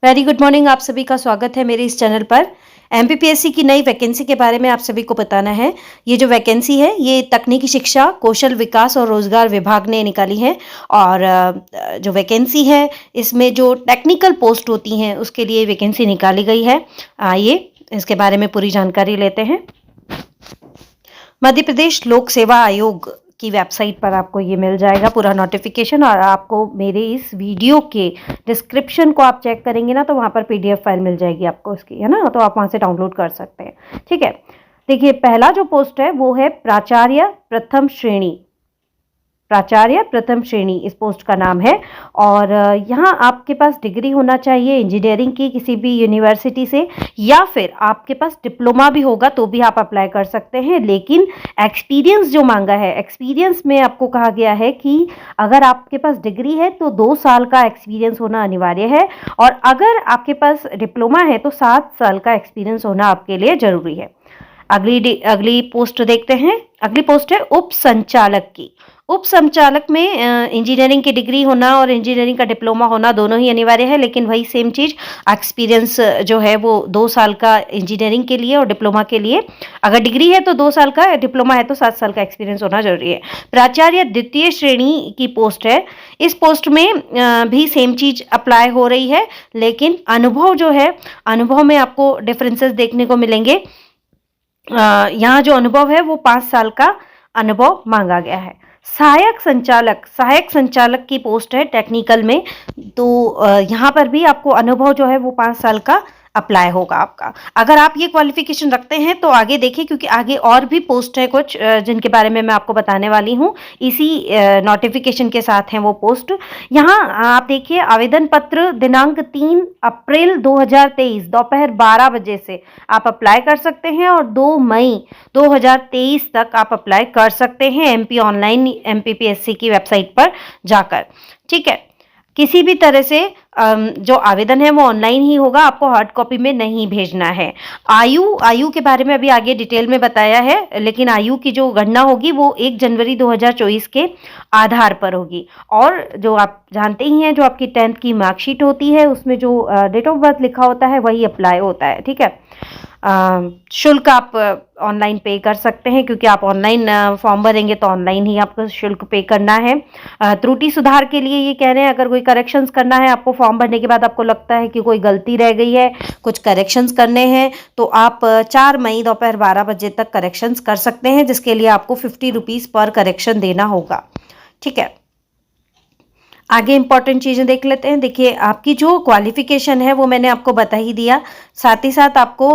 Very good morning. आप सभी का स्वागत है मेरे इस चैनल पर। एमपीपीएससी की नई वैकेंसी के बारे में आप सभी को बताना है। ये जो वैकेंसी है ये तकनीकी शिक्षा, कौशल विकास और रोजगार विभाग ने निकाली है। और जो वैकेंसी है इसमें जो टेक्निकल पोस्ट होती हैं उसके लिए वैकेंसी निकाली गई है। आइए इसके बारे में पूरी जानकारी लेते हैं। मध्य प्रदेश लोक सेवा आयोग की वेबसाइट पर आपको ये मिल जाएगा पूरा नोटिफिकेशन। और आपको मेरे इस वीडियो के डिस्क्रिप्शन को आप चेक करेंगे ना तो वहाँ पर पीडीएफ फाइल मिल जाएगी आपको इसकी, है ना, तो आप वहाँ से डाउनलोड कर सकते हैं। ठीक है, देखिए पहला जो पोस्ट है वो है प्राचार्य प्रथम श्रेणी। प्राचार्य प्रथम श्रेणी इस पोस्ट का नाम है। और यहाँ आपके पास डिग्री होना चाहिए इंजीनियरिंग की किसी भी यूनिवर्सिटी से, या फिर आपके पास डिप्लोमा भी होगा तो भी आप अप्लाई कर सकते हैं। लेकिन एक्सपीरियंस जो मांगा है, एक्सपीरियंस में आपको कहा गया है कि अगर आपके पास डिग्री है तो 2 साल का एक्सपीरियंस होना अनिवार्य है, और अगर आपके पास डिप्लोमा है तो 7 साल का एक्सपीरियंस होना आपके लिए जरूरी है। अगली पोस्ट देखते हैं। अगली पोस्ट है उप संचालक की। उप संचालक में इंजीनियरिंग की डिग्री होना और इंजीनियरिंग का डिप्लोमा होना दोनों ही अनिवार्य है, लेकिन वही सेम चीज एक्सपीरियंस जो है वो 2 साल का इंजीनियरिंग के लिए और डिप्लोमा के लिए। अगर डिग्री है तो 2 साल का, डिप्लोमा है तो 7 साल का एक्सपीरियंस होना जरूरी है। प्राचार्य द्वितीय श्रेणी की पोस्ट है। इस पोस्ट में भी सेम चीज अप्लाई हो रही है, लेकिन अनुभव जो है, अनुभव में आपको डिफरेंसेस देखने को मिलेंगे। यहाँ जो अनुभव है वो 5 साल का अनुभव मांगा गया है। सहायक संचालक की पोस्ट है टेक्निकल में, तो यहाँ पर भी आपको अनुभव जो है वो 5 साल का अप्लाई होगा आपका। अगर आप ये क्वालिफिकेशन रखते हैं तो आगे देखिए, क्योंकि आगे और भी पोस्ट है कुछ जिनके बारे में मैं आपको बताने वाली हूँ। इसी नोटिफिकेशन के साथ हैं वो पोस्ट। यहाँ आप देखिए आवेदन पत्र दिनांक 3 अप्रैल 2023 दोपहर 12 बजे से आप अप्लाई कर सकते हैं, और 2 मई 2023 तक आप अप्लाई कर सकते हैं एमपी ऑनलाइन एमपीपीएससी की वेबसाइट पर जाकर। ठीक है, किसी भी तरह से जो आवेदन है वो ऑनलाइन ही होगा, आपको हार्ड कॉपी में नहीं भेजना है। आयु के बारे में अभी आगे डिटेल में बताया है, लेकिन आयु की जो गणना होगी वो 1 जनवरी 2024 के आधार पर होगी। और जो आप जानते ही हैं, जो आपकी 10th की मार्कशीट होती है उसमें जो डेट ऑफ बर्थ लिखा होता है वही अप्लाई होता है। ठीक है, शुल्क आप ऑनलाइन पे कर सकते हैं, क्योंकि आप ऑनलाइन फॉर्म भरेंगे तो ऑनलाइन ही आपको शुल्क पे करना है। त्रुटि सुधार के लिए ये कह रहे हैं, अगर कोई करेक्शंस करना है आपको फॉर्म भरने के बाद, आपको लगता है कि कोई गलती रह गई है, कुछ करेक्शंस करने हैं, तो आप 4 मई दोपहर 12 बजे तक करेक्शंस कर सकते हैं, जिसके लिए आपको 50 रुपीज़ पर करेक्शन देना होगा। ठीक है, आगे इंपॉर्टेंट चीज़ें देख लेते हैं। देखिए आपकी जो क्वालिफिकेशन है वो मैंने आपको बता ही दिया, साथ ही साथ आपको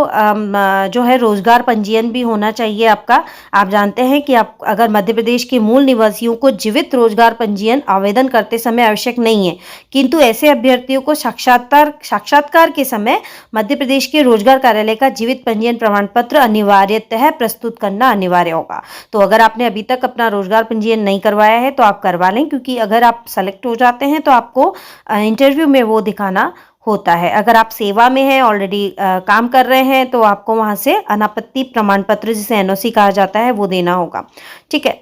जो है रोजगार पंजीयन भी होना चाहिए आपका। आप जानते हैं कि आप अगर मध्य प्रदेश के मूल निवासियों को जीवित रोजगार पंजीयन आवेदन करते समय आवश्यक नहीं है, किंतु ऐसे अभ्यर्थियों को साक्षात्कार के समय मध्य प्रदेश के रोजगार कार्यालय का जीवित पंजीयन प्रमाण पत्र अनिवार्यतः प्रस्तुत करना अनिवार्य होगा। तो अगर आपने अभी तक अपना रोजगार पंजीयन नहीं करवाया है तो आप करवा लें, क्योंकि अगर आप सेलेक्ट हो जाते हैं तो आपको इंटरव्यू में वो दिखाना होता है। अगर आप सेवा में हैं, ऑलरेडी काम कर रहे हैं, तो आपको वहां से अनापत्ति प्रमाण पत्र, जिसे एनओसी कहा जाता है, वो देना होगा। ठीक है,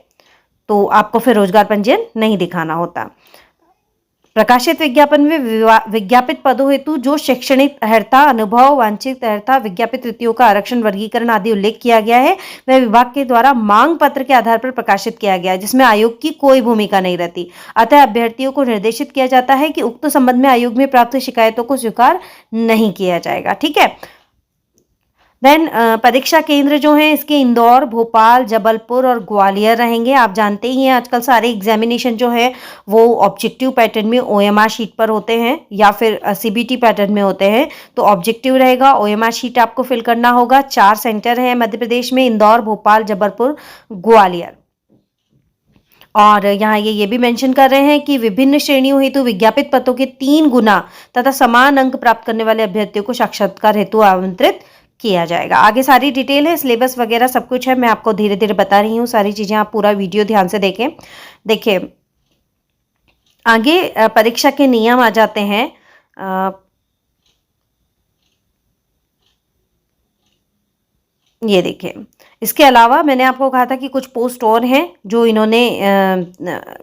तो आपको फिर रोजगार पंजीयन नहीं दिखाना होता। प्रकाशित विज्ञापन में विज्ञापित पदों हेतु जो शैक्षणिक अर्हता, अनुभव, वांछित अर्हता, विज्ञापित रिक्तियों का आरक्षण, वर्गीकरण आदि उल्लेख किया गया है, वह विभाग के द्वारा मांग पत्र के आधार पर प्रकाशित किया गया है, जिसमें आयोग की कोई भूमिका नहीं रहती। अतः अभ्यर्थियों को निर्देशित किया जाता है कि उक्त संबंध में आयोग में प्राप्त शिकायतों को स्वीकार नहीं किया जाएगा। ठीक है, देन परीक्षा केंद्र जो हैं इसके इंदौर, भोपाल, जबलपुर और ग्वालियर रहेंगे। आप जानते ही हैं आजकल सारे एग्जामिनेशन जो है वो ऑब्जेक्टिव पैटर्न में ओएमआर शीट पर होते हैं, या फिर सीबीटी पैटर्न में होते हैं। तो ऑब्जेक्टिव रहेगा, ओएमआर शीट आपको फिल करना होगा। 4 सेंटर हैं मध्य प्रदेश में, इंदौर, भोपाल, जबलपुर, ग्वालियर। और यहाँ ये भी मेंशन कर रहे हैं कि विभिन्न श्रेणियों हेतु विज्ञापित पदों के 3 गुना तथा समान अंक प्राप्त करने वाले अभ्यर्थियों को साक्षात्कार हेतु आमंत्रित किया जाएगा। आगे सारी डिटेल है, सिलेबस वगैरह सब कुछ है, मैं आपको धीरे धीरे बता रही हूँ सारी चीजें। आप पूरा वीडियो ध्यान से देखें। देखिए आगे परीक्षा के नियम आ जाते हैं। ये देखिए, इसके अलावा मैंने आपको कहा था कि कुछ पोस्ट और हैं जो इन्होंने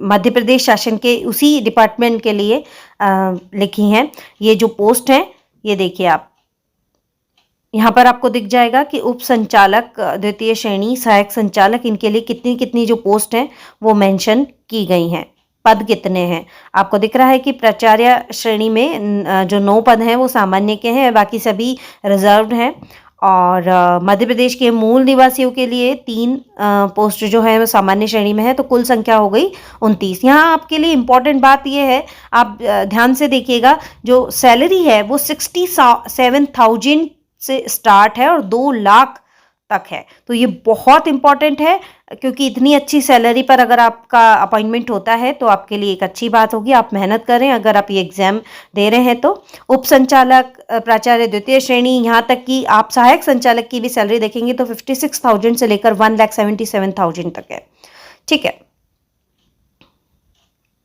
मध्य प्रदेश शासन के उसी डिपार्टमेंट के लिए लिखी हैं। ये जो पोस्ट हैं ये देखिए आप, यहाँ पर आपको दिख जाएगा कि उप संचालक द्वितीय श्रेणी, सहायक संचालक, इनके लिए कितनी कितनी जो पोस्ट हैं वो मेंशन की गई हैं। पद कितने हैं आपको दिख रहा है कि प्राचार्य श्रेणी में जो 9 पद हैं वो सामान्य के हैं, बाकी सभी रिजर्व्ड हैं। और मध्य प्रदेश के मूल निवासियों के लिए 3 पोस्ट जो है वो सामान्य श्रेणी में है, तो कुल संख्या हो गई 29। यहाँ आपके लिए इम्पोर्टेंट बात ये है, आप ध्यान से देखिएगा, जो सैलरी है वो 67,000 से स्टार्ट है और 2 लाख तक है। तो ये बहुत इंपॉर्टेंट है, क्योंकि इतनी अच्छी सैलरी पर अगर आपका अपॉइंटमेंट होता है तो आपके लिए एक अच्छी बात होगी। आप मेहनत करें अगर आप ये एग्जाम दे रहे हैं तो। उप संचालक, प्राचार्य द्वितीय श्रेणी, यहाँ तक कि आप सहायक संचालक की भी सैलरी देखेंगे तो 56,000 से लेकर 1,77,000 तक है। ठीक है,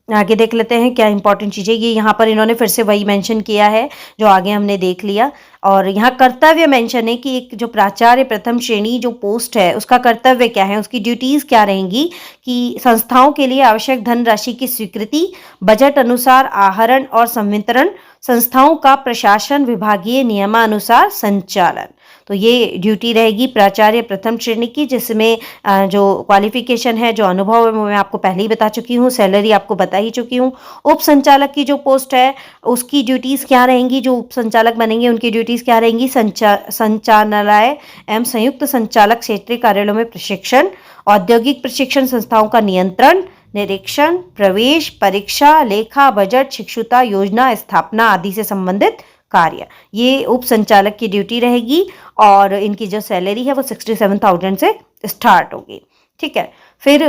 आगे देख लेते हैं क्या इंपॉर्टेंट चीज़ें। ये यहाँ पर इन्होंने फिर से वही मेंशन किया है जो आगे हमने देख लिया। और यहाँ कर्तव्य मेंशन है कि एक जो प्राचार्य प्रथम श्रेणी जो पोस्ट है उसका कर्तव्य क्या है, उसकी ड्यूटीज़ क्या रहेंगी, कि संस्थाओं के लिए आवश्यक धनराशि की स्वीकृति, बजट अनुसार आहरण और संवितरण, संस्थाओं का प्रशासन, विभागीय नियमानुसार संचालन। तो ये ड्यूटी रहेगी प्राचार्य प्रथम श्रेणी की, जिसमें जो क्वालिफिकेशन है, जो अनुभव है, वो मैं आपको पहले ही बता चुकी हूँ, सैलरी आपको बता ही चुकी हूँ। उप संचालक की जो पोस्ट है उसकी ड्यूटीज़ क्या रहेंगी, जो उप संचालक बनेंगे उनकी ड्यूटीज़ क्या रहेंगी, संचालनालय एवं संयुक्त संचालक क्षेत्रीय कार्यालयों में प्रशिक्षण, औद्योगिक प्रशिक्षण संस्थाओं का नियंत्रण, निरीक्षण, प्रवेश परीक्षा, लेखा, बजट, शिक्षुता योजना स्थापना आदि से संबंधित कार्य, ये उप संचालक की ड्यूटी रहेगी। और इनकी जो सैलरी है वो 67,000 से स्टार्ट होगी। ठीक है, फिर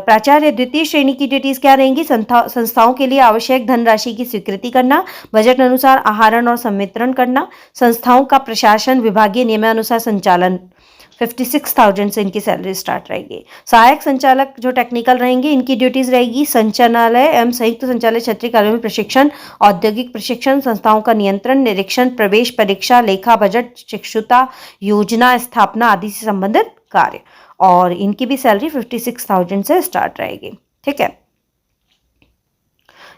प्राचार्य द्वितीय श्रेणी की ड्यूटीज क्या रहेंगी, संस्थाओं के लिए आवश्यक धनराशि की स्वीकृति करना, बजट अनुसार आहरण और संवितरण करना, संस्थाओं का प्रशासन, विभागीय नियमानुसार संचालन। 56,000 से इनकी सैलरी स्टार्ट रहेगी। सहायक संचालक जो टेक्निकल रहेंगे, इनकी ड्यूटीज रहेगी संचालनालय एवं संयुक्त संचालय क्षेत्रीय कार्यों में प्रशिक्षण, औद्योगिक प्रशिक्षण, संस्थाओं का नियंत्रण, निरीक्षण, प्रवेश परीक्षा, लेखा, बजट, शिक्षुता योजना स्थापना आदि से संबंधित कार्य। और इनकी भी सैलरी 56,000 से स्टार्ट रहेगी। ठीक है,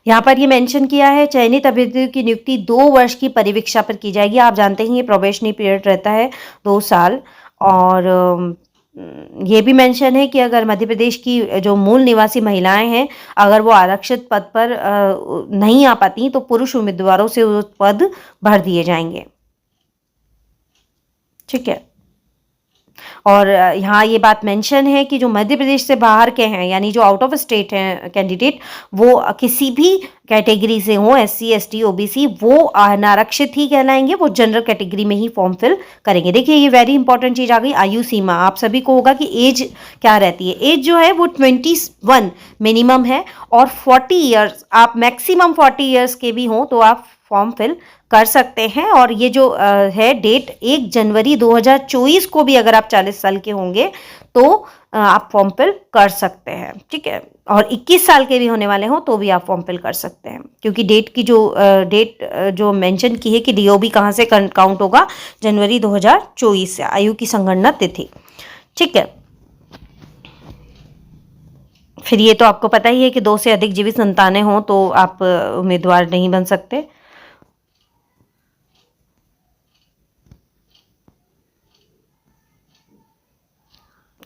यहाँ पर ये मेंशन किया है चयनित अभ्यर्थियों की नियुक्ति 2 वर्ष की परिवीक्षा पर की जाएगी। आप जानते हैं ये प्रोबेशनरी पीरियड रहता है 2 साल। और ये भी मेंशन है कि अगर मध्य प्रदेश की जो मूल निवासी महिलाएं हैं, अगर वो आरक्षित पद पर नहीं आ पाती तो पुरुष उम्मीदवारों से वो पद भर दिए जाएंगे। ठीक है, और यहाँ ये बात मेंशन है कि जो मध्य प्रदेश से बाहर के हैं, यानी जो आउट ऑफ स्टेट हैं कैंडिडेट, वो किसी भी कैटेगरी से हो, SC ST OBC, वो अनारक्षित ही कहलाएंगे, वो जनरल कैटेगरी में ही फॉर्म फिल करेंगे। देखिए ये वेरी इंपॉर्टेंट चीज़ आ गई, आयु सीमा। आप सभी को होगा कि एज क्या रहती है। एज जो है वो 21 मिनिमम है, और 40 ईयर्स, आप मैक्सिमम 40 ईयर्स के भी हों तो आप फॉर्म फिल कर सकते हैं। और ये जो है डेट 1 जनवरी 2024 को भी अगर आप 40 साल के होंगे तो आप फॉर्म फिल कर सकते हैं। ठीक है, और 21 साल के भी होने वाले हों तो भी आप फॉर्म फिल कर सकते हैं, क्योंकि डेट की जो मेंशन की है कि DOB कहाँ से काउंट होगा, जनवरी 2024 से, आयु की संगणना तिथि। ठीक है, फिर ये तो आपको पता ही है कि 2 से अधिक जीवित संतानें हों तो आप उम्मीदवार नहीं बन सकते।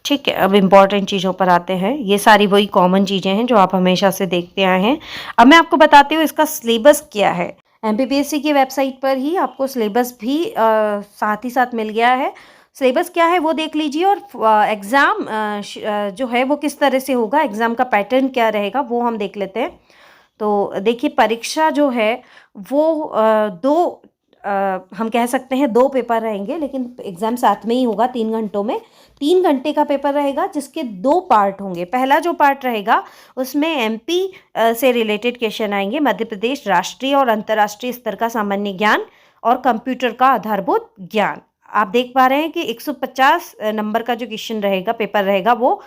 ठीक है, अब इम्पॉर्टेंट चीज़ों पर आते हैं। ये सारी वही कॉमन चीज़ें हैं जो आप हमेशा से देखते आए हैं। अब मैं आपको बताती हूँ इसका सिलेबस क्या है। MPPSC की वेबसाइट पर ही आपको सिलेबस भी साथ ही साथ मिल गया है। सिलेबस क्या है वो देख लीजिए, और एग्ज़ाम जो है वो किस तरह से होगा, एग्ज़ाम का पैटर्न क्या रहेगा वो हम देख लेते हैं। तो देखिए, परीक्षा जो है वो हम कह सकते हैं 2 पेपर रहेंगे, लेकिन एग्ज़ाम साथ में ही होगा 3 घंटों में। 3 घंटे का पेपर रहेगा जिसके 2 पार्ट होंगे। पहला जो पार्ट रहेगा उसमें MP से रिलेटेड क्वेश्चन आएंगे, मध्य प्रदेश राष्ट्रीय और अंतर्राष्ट्रीय स्तर का सामान्य ज्ञान और कंप्यूटर का आधारभूत ज्ञान। आप देख पा रहे हैं कि 150 नंबर का जो क्वेश्चन रहेगा, पेपर रहेगा, वो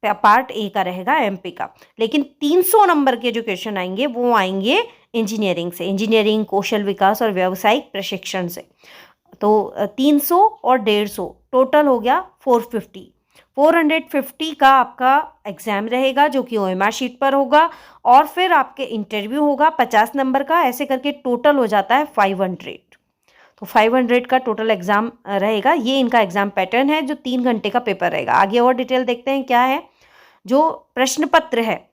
पार्ट A का रहेगा MP का। लेकिन 300 नंबर के जो क्वेश्चन आएंगे वो आएंगे इंजीनियरिंग से, इंजीनियरिंग, कौशल विकास और व्यावसायिक प्रशिक्षण से। तो 300 और 150 टोटल हो गया 450। 450 का आपका एग्ज़ाम रहेगा जो कि OMR शीट पर होगा, और फिर आपके इंटरव्यू होगा 50 नंबर का, ऐसे करके टोटल हो जाता है 500। तो 500 का टोटल एग्ज़ाम रहेगा। ये इनका एग्ज़ाम पैटर्न है जो 3 घंटे का पेपर रहेगा। आगे और डिटेल देखते हैं क्या है। जो प्रश्न पत्र है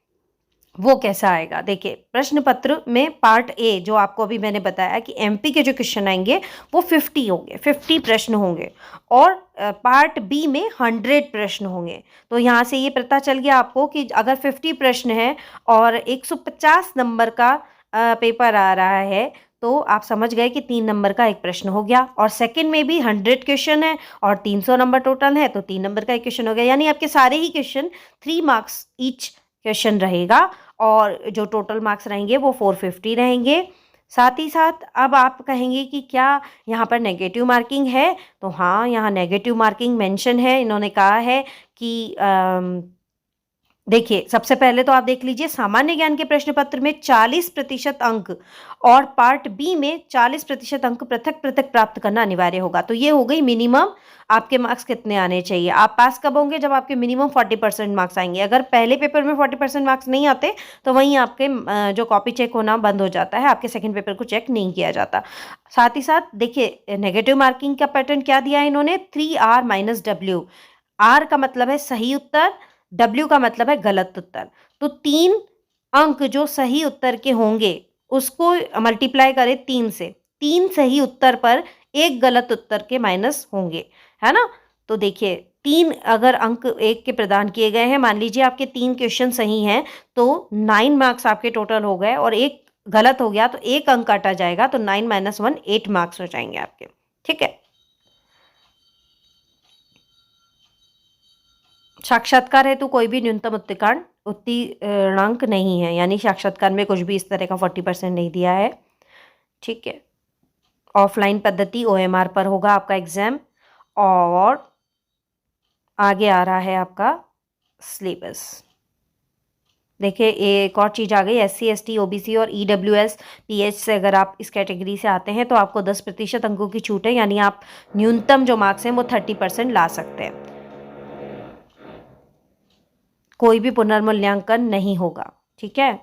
वो कैसा आएगा। देखिए प्रश्न पत्र में पार्ट ए जो आपको अभी मैंने बताया कि एमपी के जो क्वेश्चन आएंगे वो 50 होंगे, 50 प्रश्न होंगे, और पार्ट बी में 100 प्रश्न होंगे। तो यहाँ से ये पता चल गया आपको कि अगर 50 प्रश्न है और 150 नंबर का पेपर आ रहा है तो आप समझ गए कि 3 नंबर का एक प्रश्न हो गया। और सेकंड में भी 100 क्वेश्चन है और 300 नंबर टोटल है तो 3 नंबर का एक क्वेश्चन हो गया। यानी आपके सारे ही क्वेश्चन 3 मार्क्स ईच क्वेश्चन रहेगा और जो टोटल मार्क्स रहेंगे वो 450 रहेंगे। साथ ही साथ अब आप कहेंगे कि क्या यहाँ पर नेगेटिव मार्किंग है, तो हाँ यहाँ नेगेटिव मार्किंग मेंशन है। इन्होंने कहा है कि देखिए सबसे पहले तो आप देख लीजिए सामान्य ज्ञान के प्रश्न पत्र में 40% अंक और पार्ट बी में 40% अंक पृथक पृथक प्राप्त करना अनिवार्य होगा। तो ये हो गई मिनिमम आपके मार्क्स कितने आने चाहिए। आप पास कब होंगे, जब आपके मिनिमम 40% मार्क्स आएंगे। अगर पहले पेपर में 40% मार्क्स नहीं आते तो वहीं आपके जो कॉपी चेक होना बंद हो जाता है, आपके सेकेंड पेपर को चेक नहीं किया जाता। साथ ही साथ देखिए नेगेटिव मार्किंग का पैटर्न क्या दिया है इन्होंने, 3R-W। R का मतलब है सही उत्तर, W का मतलब है गलत उत्तर। तो 3 अंक जो सही उत्तर के होंगे उसको मल्टीप्लाई करें 3 से। 3 सही उत्तर पर एक गलत उत्तर के माइनस होंगे, है ना। तो देखिए 3 अगर अंक एक के प्रदान किए गए हैं, मान लीजिए आपके 3 क्वेश्चन सही हैं तो 9 मार्क्स आपके टोटल हो गए और एक गलत हो गया तो एक अंक काटा जाएगा, तो 9 - 1 8 मार्क्स हो जाएंगे आपके। ठीक है। साक्षात्कार हेतु कोई भी न्यूनतम उत्तीर्णांक नहीं है, यानी साक्षात्कार में कुछ भी इस तरह का 40% नहीं दिया है। ठीक है। ऑफलाइन पद्धति OMR पर होगा आपका एग्जाम। और आगे आ रहा है आपका सिलेबस। देखिए एक और चीज़ आ गई, SC ST OBC और EWS PH से अगर आप इस कैटेगरी से आते हैं तो आपको 10% अंकों की छूट है, यानी आप न्यूनतम जो मार्क्स हैं वो 30% ला सकते हैं। कोई भी पुनर्मूल्यांकन नहीं होगा। ठीक है।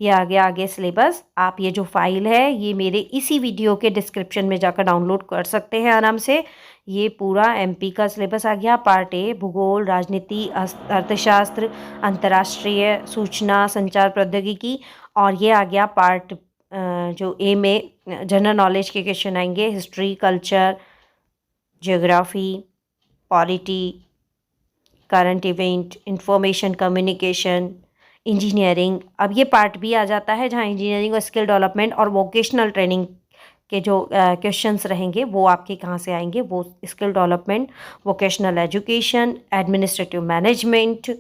ये आगे सिलेबस आप ये जो फाइल है ये मेरे इसी वीडियो के डिस्क्रिप्शन में जाकर डाउनलोड कर सकते हैं आराम से। ये पूरा MP का सिलेबस आ गया। पार्ट ए भूगोल, राजनीति, अर्थशास्त्र, अंतर्राष्ट्रीय सूचना संचार प्रौद्योगिकी। और ये आ गया पार्ट जो ए में जनरल नॉलेज के क्वेश्चन आएंगे, history, culture, geography, polity, current event, information communication, engineering. अब ये पार्ट भी आ जाता है जहाँ इंजीनियरिंग और स्किल डेवलपमेंट और वोकेशनल ट्रेनिंग के जो क्वेश्चंस रहेंगे वो आपके कहाँ से आएंगे, वो skill development, vocational education, administrative management,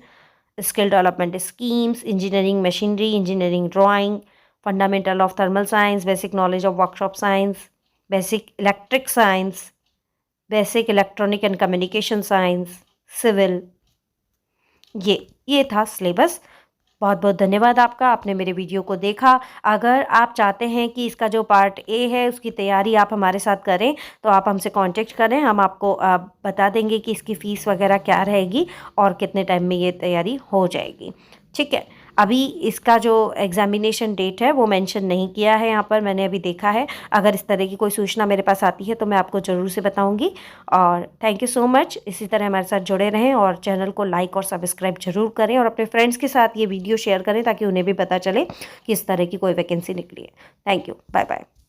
skill development schemes, engineering machinery, engineering drawing, fundamental of thermal science, basic knowledge of workshop science, basic electric science, basic electronic and communication science, civil. ये था syllabus. बहुत बहुत धन्यवाद आपका, आपने मेरे video को देखा। अगर आप चाहते हैं कि इसका जो पार्ट ए है उसकी तैयारी आप हमारे साथ करें तो आप हमसे कांटेक्ट करें, हम आपको बता देंगे कि इसकी फ़ीस वगैरह क्या रहेगी और कितने टाइम में ये तैयारी हो जाएगी। ठीक है। अभी इसका जो एग्ज़ामिनेशन डेट है वो मेंशन नहीं किया है यहाँ पर, मैंने अभी देखा है। अगर इस तरह की कोई सूचना मेरे पास आती है तो मैं आपको ज़रूर से बताऊँगी। और थैंक यू सो मच। इसी तरह हमारे साथ जुड़े रहें और चैनल को लाइक और सब्सक्राइब ज़रूर करें और अपने फ्रेंड्स के साथ ये वीडियो शेयर करें ताकि उन्हें भी पता चले कि इस तरह की कोई वैकेंसी निकली है। Thank you. Bye bye.